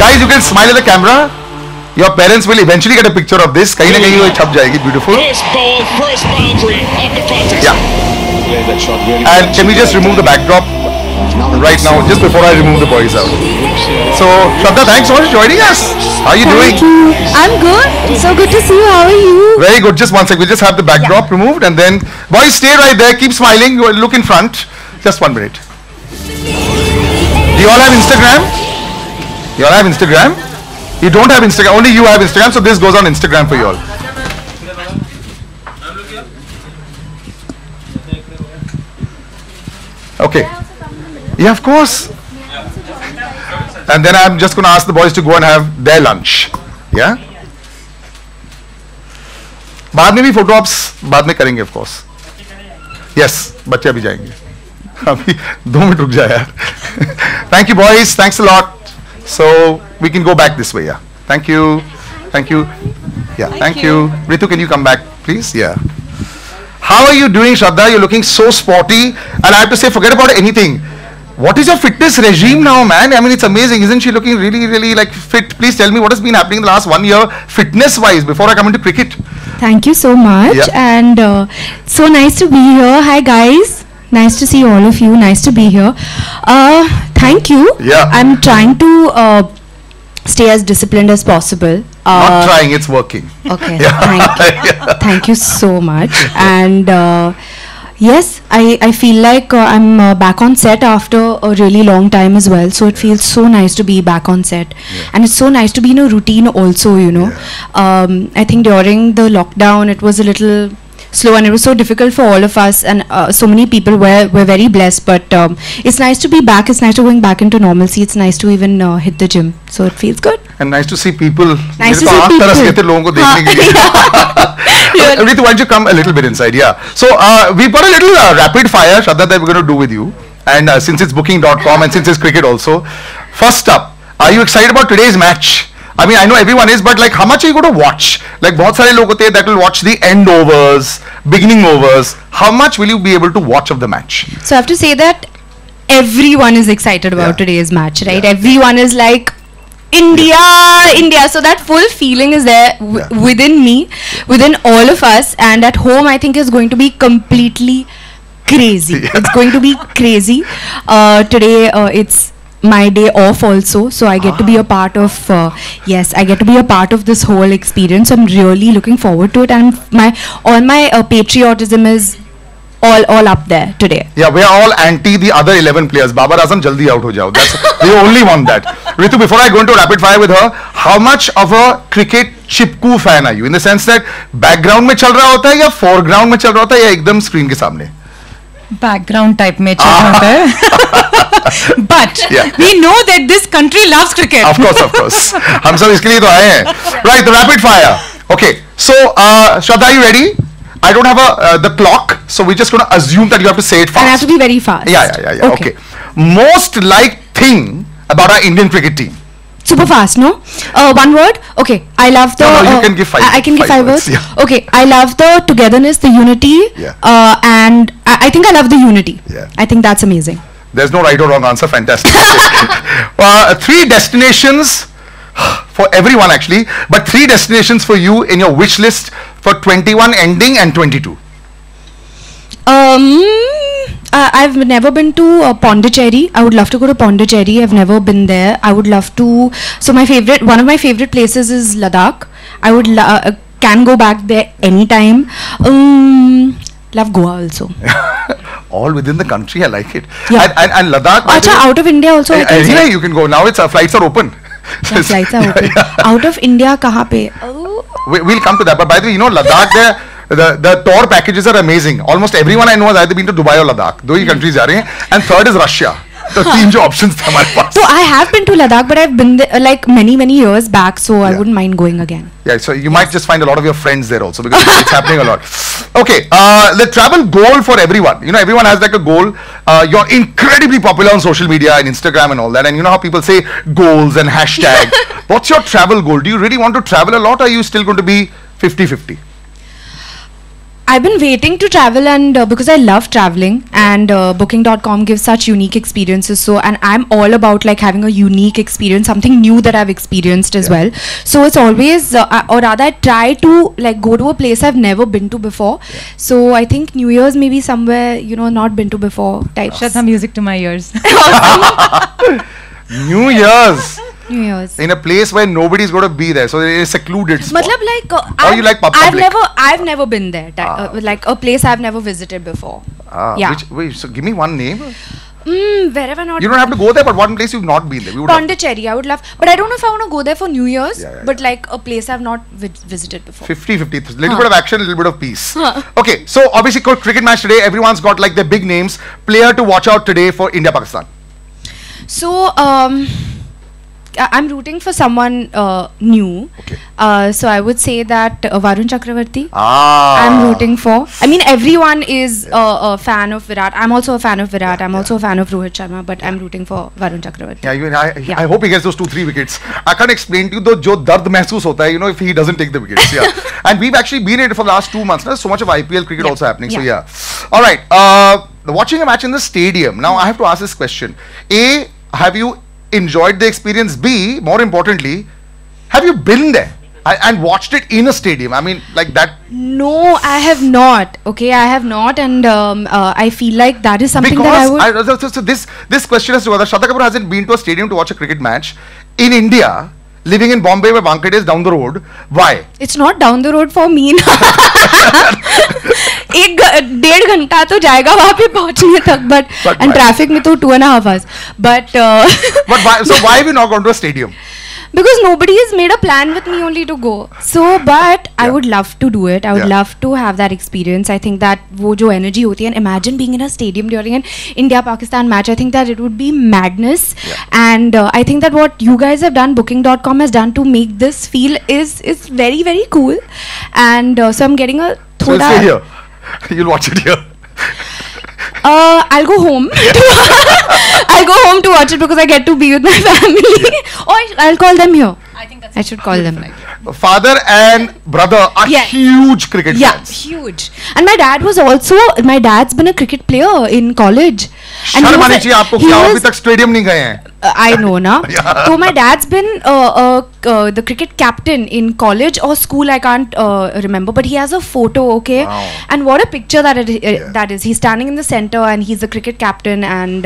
Guys, you can smile at the camera. Your parents will eventually get a picture of this. कहीं ना कहीं वो छप जाएगी. Beautiful. First ball, first boundary of the contest. Yeah. And can we just remove the backdrop right now, just before I remove the boys out? So, Shraddha, thanks so much for joining us. How are you doing? Thank you. I'm good. So good to see you. How are you? Very good. Just one sec. We'll just have the backdrop removed, and then boys, stay right there. Keep smiling. Look in front. Just 1 minute. Do you all have Instagram? You all have Instagram? You don't have Instagram. Only you have Instagram. So this goes on Instagram for you all. Okay. Yeah, of course. And then I'm just going to ask the boys to go and have their lunch. Yeah. बाद में भी photo ops बाद में करेंगे of course. Yes, बच्चे अभी जाएंगे. अभी 2 मिनट रुक जाए यार. Thank you boys. Thanks a lot. So we can go back this way. Yeah. Thank you. Thank you. Yeah. Thank you. Ritu, can you come back, please? Yeah. How are you doing, Shraddha? You're looking so sporty. And I have to say, forget about anything. What is your fitness regime now, man? I mean, it's amazing. Isn't she looking really, really like fit? Please tell me what has been happening in the last 1 year, fitness-wise, before I come into cricket. Thank you so much. Yeah. And so nice to be here. Hi, guys. Nice to see all of you. Nice to be here. Thank you. Yeah. I'm trying to stay as disciplined as possible. Not trying, it's working. Okay. Yeah. Thank you so much. And yes, I feel like I'm back on set after a really long time as well. So it feels so nice to be back on set. Yeah. And it's so nice to be in a routine also, you know. I think during the lockdown, it was a little slow and it was so difficult for all of us, and so many people were very blessed, but it's nice to be back. It's nice to going back into normalcy. It's nice to even hit the gym, so it feels good. And nice to see people. Nice to see people. लोगों को देखने के लिए. Ritu, why don't you come a little bit inside? Yeah. So we've got a little rapid fire, Shraddha, that we're going to do with you. And since it's booking.com and since it's cricket also, first up, are you excited about today's match? I mean, I know everyone is, but like, how much are you going to watch? Like, बहुत सारे लोग होते हैं that will watch the end overs, beginning overs. How much will you be able to watch of the match? So I have to say that everyone is excited about today's match, right? Yeah. Everyone is like, India, India. So that full feeling is there within me, within all of us, and at home I think is going to be completely crazy. Yeah. It's going to be crazy. Today it's my day off also, so I get to be a part of yes, I get to be a part of this whole experience. I'm really looking forward to it, and all my patriotism is all up there today. Yeah, we are all anti the other 11 players. Babar Azam, jaldi out ho jao. That's we only want that. Ritu, before I go into rapid fire with her, how much of a cricket chipku fan are you? In the sense that background में चल रहा होता है या foreground में चल रहा होता है या एकदम screen के सामने? Background type में चल रहा है. But we know that this country loves cricket. Of course. हम सब इसके लिए तो आए हैं. Right, the rapid fire. Okay, so Shraddha, are you ready? I don't have the clock, so we're just going to assume that you have to say it fast. And I have to be very fast. Yeah. Okay. Most liked thing about our Indian cricket team? Super fast, no? One word? Okay. I love the... No, you can give five. I can give five words? Yeah. Okay. I love the togetherness, the unity. Yeah. And I think I love the unity. Yeah. I think that's amazing. There's no right or wrong answer. Fantastic. 3 destinations for everyone actually, but 3 destinations for you in your wish list for 21 ending and 22. I've never been to Pondicherry. I would love to go to Pondicherry. I've never been there. I would love to. So one of my favorite places is Ladakh. I would can go back there anytime. Love Goa also. All within the country, I like it. Yeah. And Ladakh. Out of India also. Anywhere you can go. Now it's flights are open. Yeah, flights are open. Out of India, kahan pe? We'll come to that. But by the way, you know, Ladakh, the tour packages are amazing. Almost everyone I know has either been to Dubai or Ladakh. 2 countries जा रहे हैं. And third is Russia. So 3 जो options थे हमारे पास. So I have been to Ladakh, but I've been there like many years back. So I wouldn't mind going again. Yeah, so you might just find a lot of your friends there also because it's happening a lot. Okay, the travel goal for everyone. You know, everyone has like a goal. You're incredibly popular on social media and Instagram and all that. And you know how people say goals and hashtag. What's your travel goal? Do you really want to travel a lot, or are you still going to be 50-50? I've been waiting to travel, and because I love traveling, and Booking.com gives such unique experiences. So, and I'm all about like having a unique experience, something new that I've experienced as well. So it's always, or rather, I try to like go to a place I've never been to before. So I think New Year's maybe somewhere not been to before type. Shraddha, music to my ears. New Year's. New Year's. In a place where nobody's going to be there, so it's a secluded spot. Matlab like, or you like public? I've never been there. Like a place I've never visited before. Yeah. So give me one name. Wherever not. You don't have to go there, but one place you've not been there. Pondicherry, I would love, but I don't know if I want to go there for New Year's. But like a place I've not visited before. 50-50, little bit of action, little bit of peace. Okay, so obviously cricket match today. Everyone's got like their big names. Player to watch out today for India Pakistan. So I'm rooting for someone new. Okay. So I would say that Varun Chakravarti. Ah. I'm rooting for. I mean, everyone is a fan of Virat. I'm also a fan of Virat. I'm also a fan of Rohit Sharma. But I'm rooting for Varun Chakravarti. I hope he gets those 2-3 wickets. I can't explain to you though, jo dard mehsoos hota hai, if he doesn't take the wickets. Yeah. And we've actually been in it for the last 2 months. There's so much of IPL cricket also happening. So yeah. All right. Watching a match in the stadium. Now I have to ask this question. A, have you enjoyed the experience? B, more importantly, have you been there and watched it in a stadium? I mean, like that. No, I have not. Okay, I have not, and I feel like that is something that I would. So this question is whether Shraddha Kapoor hasn't been to a stadium to watch a cricket match in India, living in Bombay where Banquet is down the road. Why? It's not down the road for me. 1.5 घंटा तो जाएगा वहाँ पे पहुँचने तक, but and traffic में तो 2.5 hours. But why? So why have you not gone to a stadium? Because nobody has made a plan with me only to go. So, but I would love to do it. I would love to have that experience. I think that वो जो energy होती है, and imagine being in a stadium during an India-Pakistan match. I think that it would be madness. And I think that what you guys have done, Booking.com has done to make this feel is very, very cool. And so I'm getting a. So stay here. You'll watch it here. I'll go home. I'll go home to watch it because I get to be with my family. Or I'll call them here. I think I should call them. Father and brother are huge cricket fans. Yeah, huge. And my dad was also. My dad's been a cricket player in college. And I know, na. So my dad's been the cricket captain in college or school. I can't remember, but he has a photo. Okay, and what a picture that is. He's standing in the center and he's the cricket captain, and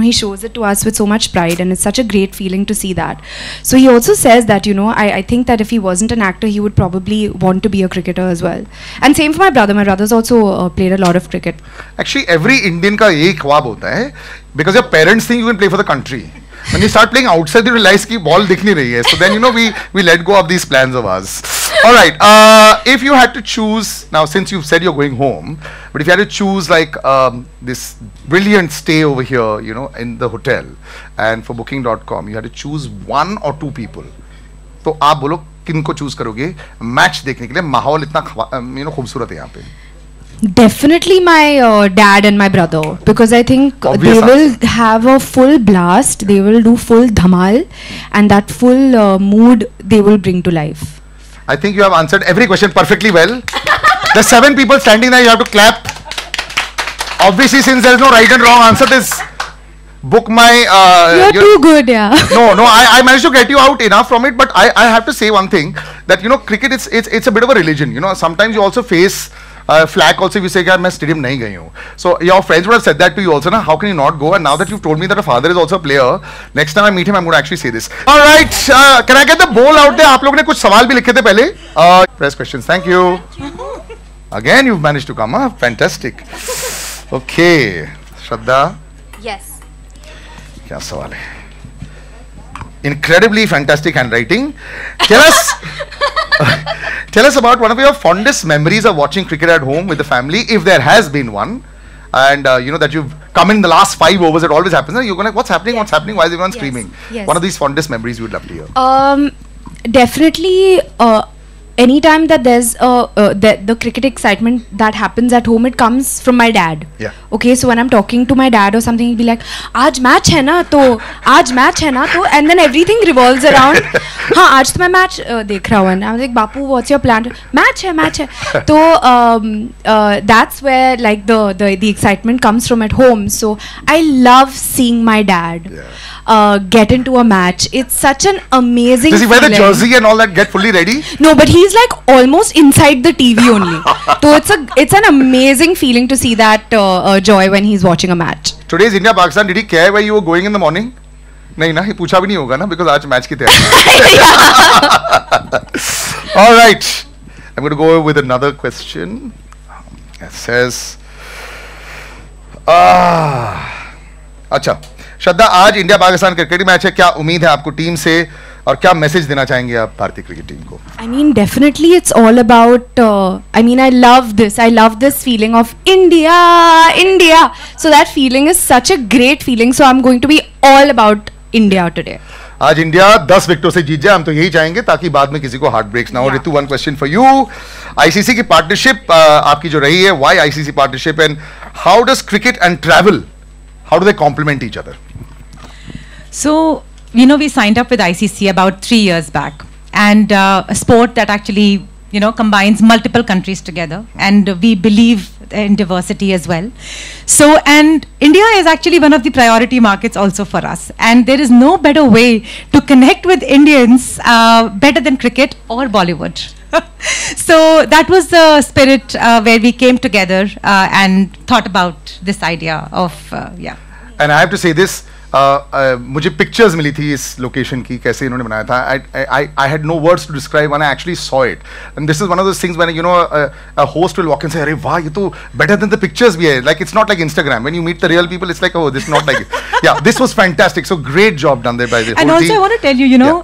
he shows it to us with so much pride, and it's such a great feeling to see that. So he also says that I think that if he wasn't an actor, he would probably want to be a cricketer as well. And same for my brother. My brother's also played a lot of cricket. Actually, every Indian ka ek ख्वाब होता है, because your parents think you can play for the country. When you start playing outside, you realize कि ball दिख नहीं रही है. So then we let go of these plans of ours. All right. If you had to choose now, since you've said you're going home, but if you had to choose like this brilliant stay over here, in the hotel, and for Booking.com, you had to choose 1 or 2 people. तो आप बोलो किनको choose करोगे match देखने के लिए? माहौल इतना खूबसूरत है यहाँ पे. Definitely my dad and my brother, because I think they will have a full blast, they will do full dhamal, and that full mood they will bring to life. I think you have answered every question perfectly well. The 7 people standing there, you have to clap. Obviously, since there is no right and wrong answer, this book my... You're too good, yeah. No, I managed to get you out enough from it, but I have to say one thing, that cricket, it's a bit of a religion. Sometimes you also face flack also if you say that मैं stadium नहीं गई हूँ. So your friends would have said that to you also, na? How can you not go? And now that you've told me that a father is also a player, next time I meet him, I'm going to actually say this. All right, can I get the bowl out there? आप लोगों ने कुछ सवाल भी लिखे थे पहले. Press questions. Thank you. Again, you've managed to come. Fantastic. Okay, Shraddha. Yes. क्या सवाल है? Incredibly fantastic handwriting. Tell us about one of your fondest memories of watching cricket at home with the family, if there has been one. And that you've come in the last 5 overs, it always happens. You're going like, what's happening? What's happening? Why is everyone screaming? Yes. One of these fondest memories we would love to hear. Definitely anytime that there's the cricket excitement that happens at home, it comes from my dad. Yeah. Okay, so when I'm talking to my dad or something, he'll be like, "आज match है ना तो, आज match है ना तो," and then everything revolves around. हाँ, आज तो मैं match देख रहा हूँ. And I'm like, "Bapu, what's your plan?" Match है. तो that's where like the excitement comes from at home. So I love seeing my dad get into a match. It's such an amazing. Does he wear the feeling. jersey and all that? Get fully ready? No, but he's like almost inside the TV only. So it's an amazing feeling to see that joy when he's watching a match. Today's India Pakistan. Did he care where you were going in the morning? नहीं ना, he पूछा भी नहीं होगा ना, because आज match की तैयारी. All right, I'm going to go with another question. It says, अच्छा, श्रद्धा, आज इंडिया पाकिस्तान क्रिकेट मैच है, क्या उम्मीद है आपको टीम से और क्या मैसेज देना चाहेंगे आप भारतीय क्रिकेट टीम को? I mean, definitely it's all about, I mean, I love this feeling of India. So that feeling is such a great feeling. So I'm going to be all about India today. आज India 10 विकेटों से जीत जाए, हम तो यही चाहेंगे ताकि बाद में किसी को हार्ट ब्रेक्स ना हो. Ritu, one question for you. ICC की पार्टनरशिप आपकी जो रही है, why ICC partnership and how does cricket and travel, how do they complement each other? So, you know, we signed up with ICC about 3 years back, and a sport that actually, you know, combines multiple countries together, and we believe in diversity as well. So, and India is actually one of the priority markets also for us, and there is no better way to connect with Indians better than cricket or Bollywood. So that was the spirit where we came together and thought about this idea of yeah. And I have to say this, मुझे pictures मिली थी इस location की, कैसे इन्होंने बनाया था. I had no words to describe when I actually saw it. And this is one of those things when, you know, a host will walk and say, अरे वाह, ये तो better than the pictures भी है. Like, it's not like Instagram. When you meet the real people, it's like, oh, this is not like it. Yeah, this was fantastic. So great job done there by the whole team. And also I want to tell you, you know,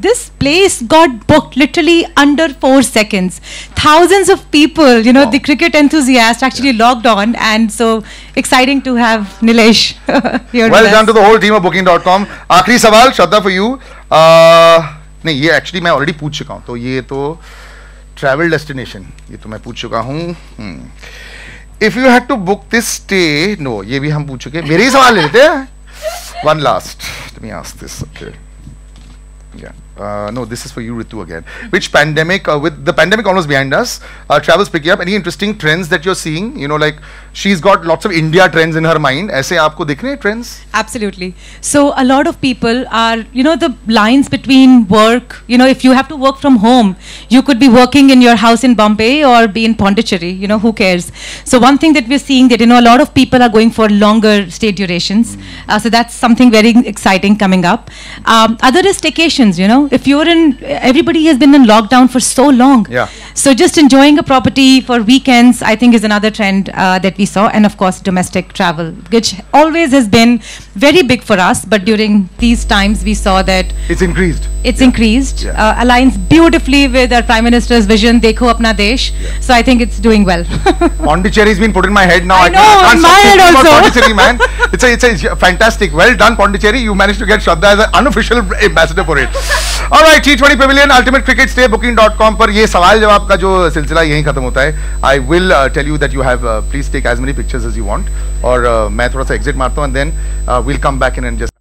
this place got booked literally under 4 seconds. Thousands of people, you know, the cricket enthusiasts actually logged on, and so exciting to have Nilesh here. Well done to the whole team of Booking.com. आखिरी सवाल श्रद्धा for you. नहीं, ये actually मैं already पूछ चुका हूँ, तो ये तो ट्रैवल डेस्टिनेशन, ये तो मैं पूछ चुका हूँ. If you had to book this stay, no, ये भी हम पूछ चुके. मेरे ही सवाल ले लेते हैं. One last. Let me ask this. Okay. Yeah. No, this is for you, Ritu, again. Which pandemic, with the pandemic almost behind us, travel's picking up. Any interesting trends that you're seeing? You know, like she's got lots of India trends in her mind. ऐसे आपको दिख रहे हैं trends? Absolutely. So a lot of people are, you know, the lines between work, you know, if you have to work from home, you could be working in your house in Bombay or be in Pondicherry, you know, who cares? So one thing that we're seeing that, you know, a lot of people are going for longer stay durations. So that's something very exciting coming up. Other is staycations, you know. If you're in, everybody has been in lockdown for so long. Yeah. So just enjoying a property for weekends, I think, is another trend that we saw. And of course, domestic travel, which always has been very big for us. But during these times, we saw that it's increased. It's increased. Yeah. Aligns beautifully with our Prime Minister's vision, Dekho Apna Desh. Yeah. So I think it's doing well. Pondicherry's been put in my head now. I know, can't in my stop head thinking about also. Pondicherry, man. It's a fantastic. Well done, Pondicherry. You managed to get Shraddha as an unofficial ambassador for it. All right, T20 Pavilion, Ultimate Cricket Stay, Booking.com पर ये सवाल जवाब का जो सिलसिला यहीं खत्म होता है. I will tell you that you have please take as many pictures as you want. और मैं थोड़ा सा exit मारता हूँ and then we'll come back in and just